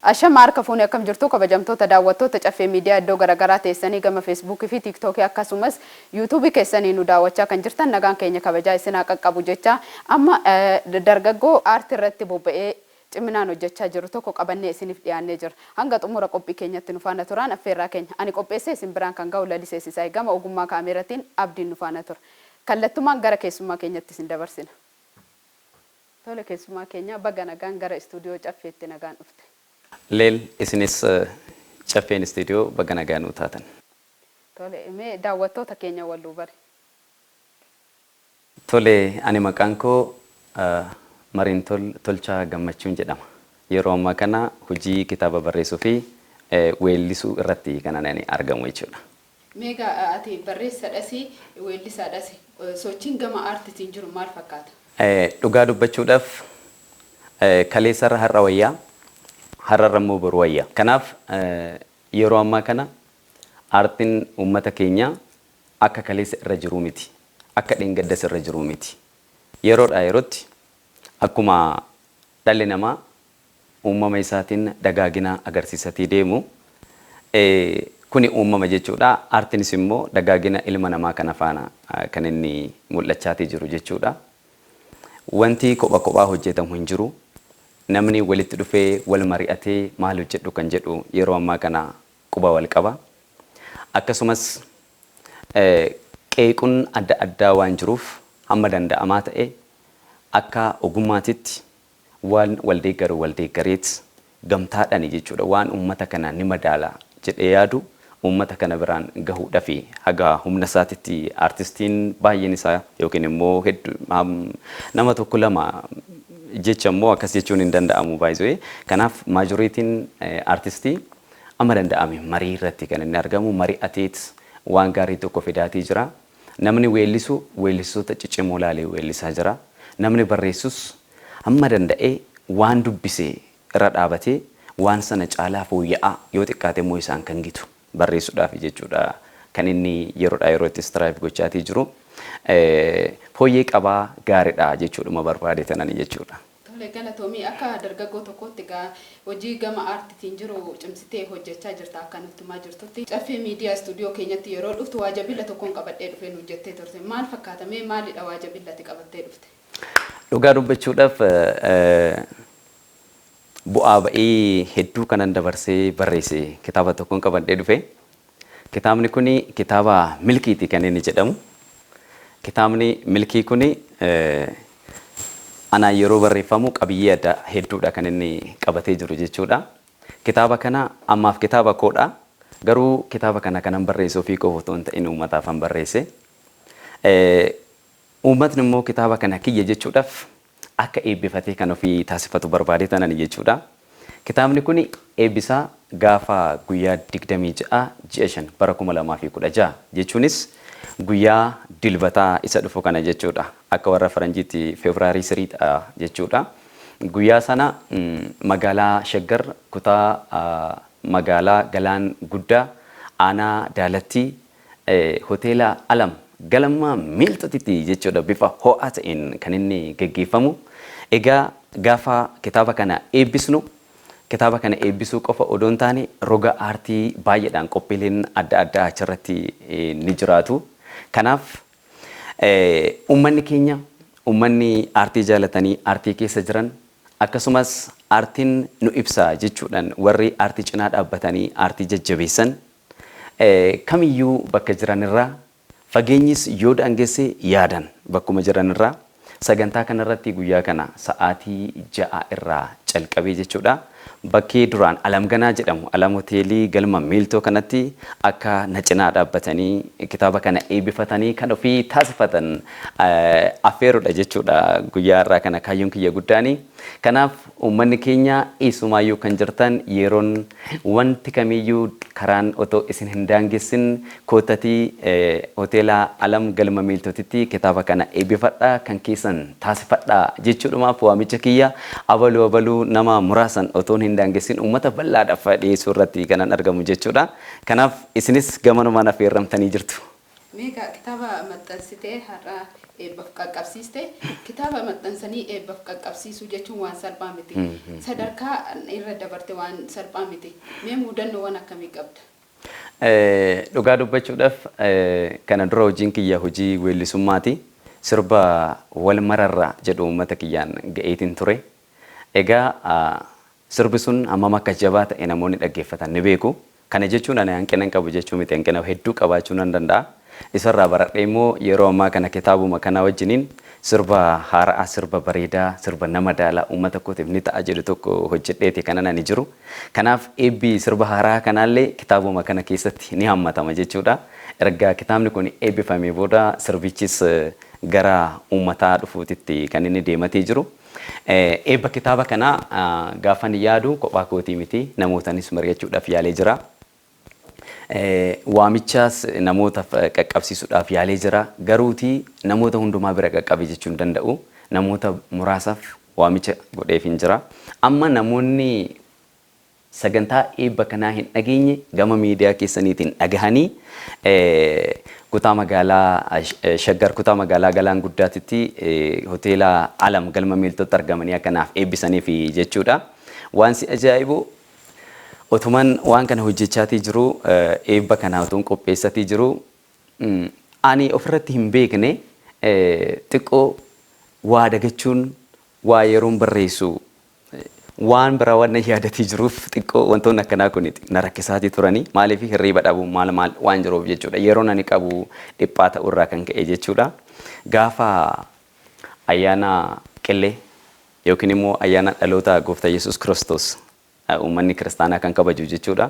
Asha marka fuune akkam jirtu kabajamtoota daawwattoota caffee miidiyaa iddoo garaagaraa teessanii gama Facebook fi TikTok akkasumas YouTube keessanii nu daawwachaa kan jirtan nagaan keenya kabajaa isinaa qaqqabu jecha amma dargaggoo aartii irratti bobba'ee ciminaan hojjechaa jiru tokko qabannee isiniif dhiyaannee jira. Hanga xumura qophii keenyatti nu faana turaan affeerraa keenya ani qopheessee isin biraan kan ga'u lalisee sisaay gama ogummaa kaameraatiin abdiin nu faana tura. Kallattumaan gara keessummaa keenyatti isin dabarsina. Tole keessummaa keenya baga nagaan gara istuudiyoo caffeetti nagaan dhufte. Leel isinis caffeen istuudiyoo baga nagaan nu taatan. Tole mee daawwattoota keenya walluu bari. Tole ani maqaan koo Mariin Tolchaa Gammachuun jedhama. Yeroo ammaa kana hojii kitaaba barreessuu fi weellisuu irratti kan ani argamu jechuudha. Meegaa ati barreessadhas weellisaadhas sochiin gama aartiitiin jiru maal fakkaata? Dhugaa dubbachuudhaaf kaleessarra har'a wayyaa har'arra immoo boru wayyaa. Kanaaf yeroo ammaa kana aartiin uummata keenya akka kaleessa irra jiru miti. Akka dheengaddas irra jiru miti. Yeroodhaa yerootti akkuma dhalli namaa uumama isaatiin dagaagina agarsiisatii deemu kuni uumama jechuudha. Aartiinis immoo dagaagina ilma namaa kana faana kan inni mul'achaatii jiru jechuudha. Wanti kophaa kophaa hojjetamu hin jiru. Namni walitti dhufee wal mari'atee maal hojjedhu kan jedhu yeroo ammaa kana quba wal qaba. Akkasumas qeequun adda addaa waan jiruuf hamma danda'amaa ta'e akka ogummaatitti waan waldeeggareet gamtaadhaan jechuudha. Waan uummata kana ni madaala jedhee yaadu uummata kana biraan gahuudhaaf haga humna isaatitti aartistiin baay'een isaa yookiin immoo nama tokko lama jecha immoo akkas jechuun hin danda'amu baay'ee. Kanaaf maajoriitiin aartistii amma danda'ame marii irratti kan inni argamu. Mari'ateet waan gaarii tokko fidaatii jira. Namni weellisoota ciccimoo laalee weellisaa jira. Namni barreessus amma danda'ee waan dubbisee irra dhaabatee waan sana caalaa fooyya'aa yoo xiqqaate immoo isaan kan gitu barreessuudhaaf jechuudha. Kan inni yeroodhaa yerootti istiraayif gochaatii jiru. Fooyyee qabaa gaariidha jechuudha barbaade tanani jechuudha. Tole galatoomii akka dargaggoo tokkotti hojii gama aartiitiin jiru cimsitee hojjechaa jirta akka nutti jirtutti. Caffee miidiyaa istuudiyoo keenyatti yeroo dhuftu waajabilla tokkoon qabadhee dhufee nu hojjettee turte. Maal fakkaatamee maalidha waajabillatti qabattee dhufte? Dhugaa dubbachuudhaaf bu'aa ba'ii hedduu kanan dabarsee barreesse kitaaba tokkoon qabadhee dhufe. Kitaabni kuni kitaaba milkiiti kan inni jedhamu. Kitaabni milkii kuni anaa yeroo barreeffamu qabiyyee adda hedduudha kan inni qabatee jiru jechuudha. Kitaaba kana ammaaf kitaaba koodha. Garuu kitaaba kana kanan barreessuu fi qofa otoo hin ta'in uummataafan barreesse. Uummatni immoo kitaaba kana kiyya jechuudhaaf akka eebbifatee kan ofii taasifatu barbaade tanani jechuudha. Kitaabni kun eebbisaa gaafa guyyaa 26 ji'a 5 bara 2016 jechuunis guyyaa dilbataa isa dhufu kana jechuudha. Akka warra faranjiitti Febraarii 3 jechuudha. Guyyaa sana magaalaa Shaggar kutaa magaalaa Galaan Guddaa aanaa Daalatti hoteela Alam galma miiltotitti jechuudha bifa ho'aa ta'een kan inni gaggeeffamu. Egaa gaafa kitaaba kana eebbisnu kitaaba kana eebbisuu qofa odoon taane roga aartii baay'eedhaan qophiileen adda addaa achirratti ni jiraatu. Kanaaf uummanni keenya uummanni aartii jaalatanii aartii keessa jiran akkasumas aartiin nu ibsa jechuudhaan warri aartii cinaa dhaabbatanii aartii jajjabeessan kamiyyuu bakka jiranirraa fageenyis yoo daangesse yaadan bakkuma jiranirraa sagantaa kanarratti guyyaa kana sa'aatii 6 irraa calqabee jechuudha. Bakkee duraan Alam Ganaa jedhamu Alam hoteelii galma miiltoo kanatti akka na cinaa dhaabbatanii kitaaba kana eebbifatanii kan ofii taasifatan affeerudha jechuudha. Guyyaa irraa kana kaayyoon kiyya guddaanii. Kanaaf uummanni keenya eessumayyuu kan jirtan yeroon wanti kamiyyuu karaan otoo isin hin daangessin kootatii hoteela Alam galma miiltootitti kitaaba kana eebbifadhaa kan keessan taasifadhaa jechuudhumaaf waamicha kiyya abaluu nama muraasan otoo hin daangessin uummata bal'aadhaaf dhiyeessuu irratti kanan argamu jechuudha. Kanaaf isinis gamanumaan affeerramtanii jirtu. Meeqa kitaaba maxxansitee har'a eebbaaf qaqqabsiiste kitaaba maxxansanii eebbaaf qaqqabsiisuu jechuun waan salphaa miti. Sadarkaa irra dabarte waan salphaa miti. Mee muudannoowwan akkamii qabda? Dhugaa dubbachuudhaaf kana dura hojiin kiyya hojii weellisummaati. Sirba wal mararraa jedhu uummata kiyyaan ga'eetiin ture. Egaa sirbi sun hammam akka jabaa ta'e namoonni dhaggeeffatan ni beeku. Kana jechuun ani hanqina hin qabu jechuu miti, hanqina hedduu qabaachuu nan danda'a. Isarraa baradhee immoo yeroo ammaa kana kitaabuma kana wajjiniin sirba haaraa, sirba bareedaa, sirba nama daalaa uummata kootiif ni ta'a jedhu tokko hojjedheeti kana nani jiru. Kanaaf eebbi sirba haaraa kanaallee kitaabuma kana keessatti ni hammatama jechuudha. Erga kitaabni kun eebbifamee booda sirbichis gara uummataa dhufuutitti kan inni deematee jiru. Eebba kitaaba kanaa gaafan yaadu kophaa kootii miti, namootanis mari'achuudhaaf yaalee jira. Waamichaas namootaaf qaqqabsiisuudhaaf yaalee jira. Garuutii namoota hundumaa bira qaqqabe jechuun danda'u. Namoota muraasaaf waamicha godheef hin jira. Amma namoonni sagantaa eebba kanaa hin dhageenye gama miidiyaa keessaniitiin dhagahanii kutaa magaalaa Shaggar kutaa magaalaa Galaan Guddaatitti hoteela Alam galma miiltota argamanii akkanaaf eebbisaniif jechuudha. Waan si ajaa'ibu otuman waan kana hojjechaatii jiru eebba kanaa otuun qopheessatii jiru ani ofirratti hin beekne xiqqoo waa dagachuun waa yeroon barreessu waan biraa waan yaadatii jiruuf xiqqoo wantoonni akkanaa kun na rakkisaatii turanii maaliif hirriiba dhabu maal waan jiruuf jechuudha. Yeroon ani qabu dhiphaa ta'urraa kan ka'e jechuudha. Gaafa ayyaana qillee yookiin immoo ayyaana dhaloota gooftaa Yesuus Kiristoos uummanni kiristaanaa kan kabaju jechuudha.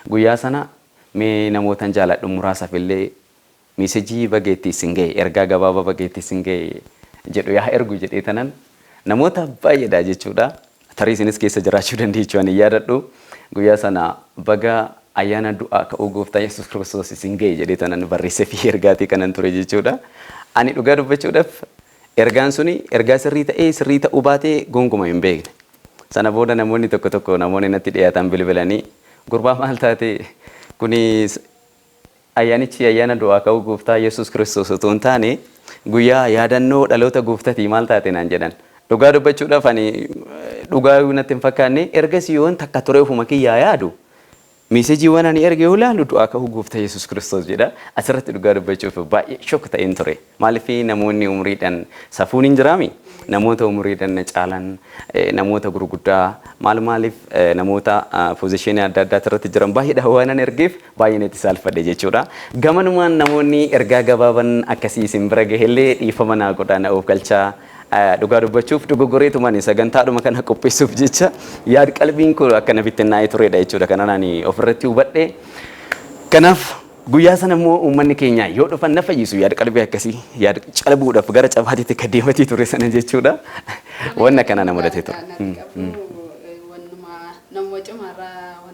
Guyyaa sana mee namootan jaaladhu muraasaaf illee miisejii bageettii sin ga'e ergaa gabaabaa bageettii sin ga'e jedhu yaa ergu jedhee tanan namoota baay'eedha jechuudha. Tarii isinis keessa jiraachuu dandeechu ani yaadadhu. Guyyaa sana baga ayyaana du'aa ka'uu gooftaa Yesuus Kiristoos isin ga'e jedhee tanan barreessee fi ergaatii kanan ture jechuudha. Ani dhugaa dubbachuudhaaf ergaan suni ergaa sirrii ta'ee sirrii ta'uu baatee gonkumaa hin beekne. Sana booda namoonni tokko tokko namoonni natti dhiyaatan bilbilanii gurbaa maal taate kuni ayyaanichi ayyaana du'aa ka'uu gooftaa Yesuus Kiristoos otoo hin taane guyyaa yaadannoo dhaloota gooftaatii maal taate naan jedhan. Dhugaa dubbachuudhaaf ani dhugaa natti hin fakkaanne ergasii yoon takka ture ofuma kiyyaa yaadu miisejiiwwan ani erge yoo ilaalu du'aa ka'uu gooftaa Yesuus Kiristoos jedha. Asirratti dhugaa dubbachuuf baay'ee shokk ta'een ture. Maaliif namoonni umriidhaan safuun hin jiraami? Namoota umriidhaan na caalan, namoota gurguddaa maaliif namoota poozishinii adda addaa irratti jiran baay'eedha waan an ergeef baay'ee natti saalfadhe jechuudha. Gamanumaan namoonni ergaa gabaaban akkasii isin bira gahellee dhiifama naa godhaa na of galchaa. Dhugaa dubbachuuf dogoggoreetumaan sagantaadhuma kana qopheessuuf jecha yaad qalbiin koo akkana bittinnaa'ee turedha jechuudha. Kanan ani ofirratti hubadhe. Kanaaf guyyaa sana immoo uummanni keenya yoo dhufan na fayyisu yaad qalbii akkasii yaad calbuudhaaf gara cabaatiitti kan deematii ture sana jechuudha. Wanna kana na mudatee ture. Nama cimaarraa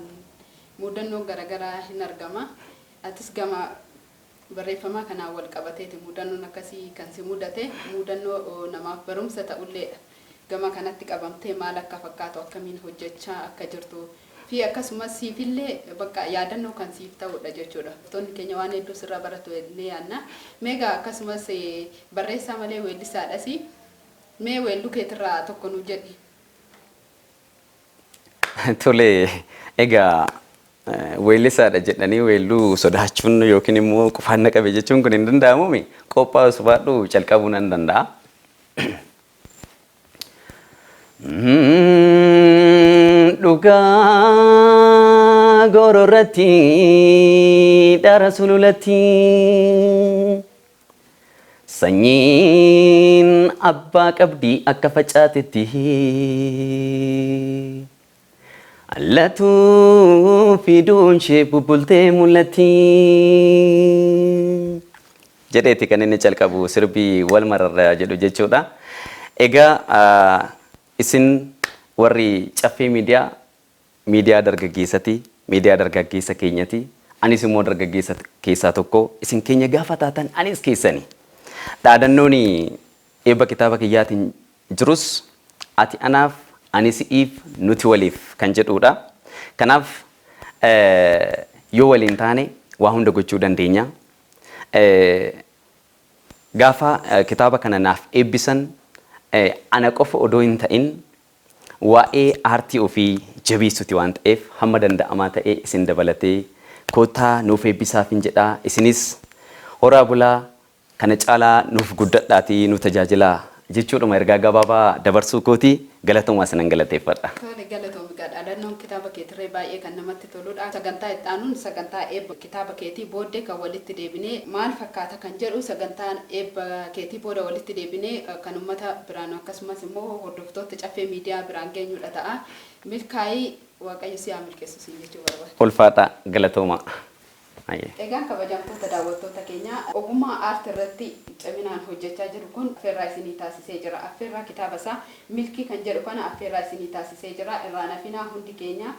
mudannoo garaagaraa hin argama. Atis gama barreeffama kanaan wal qabateeti mudannoon akkasii kan si mudate mudannoo namaaf barumsa ta'ulleedha. Gama kanatti qabamtee maal akka fakkaatu akkamiin hojjechaa akka jirtu fi akkasumas siifillee bakka yaadannoo kan siif ta'udha jechuudha. Wantoonni keenya waan hedduu sirraa baratu illee yaanna. Meegaa akkasumas barreessaa malee weellisaadhas. Mee weelluu keetirraa tokko nu jedhi. Tole egaa weellisaadha jedhanii weelluu sodaachuun yookiin immoo qufaan na qabe jechuun kun hin danda'amu. Qophaa'uu subaadhu calqabuu nan danda'a. Dhugaa gororratti dhara sululatti sanyiin abbaa qabdii akka facaatetti allatu fiduun ishee bubbultee mul'atti jedheeti kan inni calqabu sirbii wal mararraa jedhu jechuudha. Egaa isin warri caffee miidiyaa dargaggeessati, miidiyaa dargaggeessa keenyati. Anis immoo dargaggeessa keessaa tokko isin keenya gaafa taatan anis keessani. Dhaadannoon eebba kitaaba kiyyaatiin jirus ati anaaf ani si'iif nuti waliif kan jedhudha. Kanaaf yoo waliin taane waa hunda gochuu dandeenya. Gaafa kitaaba kana naaf eebbisan ana qofa odoo hin ta'in waa'ee aartii ofii jabeessuti waan ta'eef hamma danda'amaa ta'e isin dabalatee kootaa nuuf eebbisaaf hin jedhaa isinis horaa bulaa kana caalaa nuuf guddadhaatii nu tajaajilaa jechuudha ergaa gabaabaa dabarsuu kooti galatooma sanan galateeffadha. Galatoomii gadhaadhannoon kitaaba keetirree baay'ee kan namatti toludha. Sagantaa ittaanuun sagantaa eebba kitaaba keetii booddee kan walitti deebinee maal fakkaata kan jedhu sagantaan eebba keetii booda walitti deebinee kan uummata biraan akkasumas immoo hordoftoota caffee miidiyaa biraan geenyudha ta'a. Milkaa'ii waaqayyo si haa milkeessu siin jechuu barbaada. Ulfaadha galatooma. Egaan kabajamtoota daawwattoota keenya ogummaa aartii irratti ciminaan hojjechaa jiru kun affeerraa isinii taasisee jira. Affeerraa kitaaba isaa milkii kan jedhu kana affeerraa isinii taasisee jira. Irraan hafinaa hundi keenya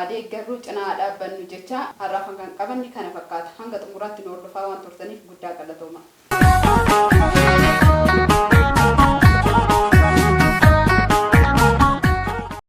aadee garuu cinaa dhaabbannu jecha har'aaf kan qabanni kana fakkaata. Hanga xumuraatti nu hordofaa waan turtaniif guddaa galatooma.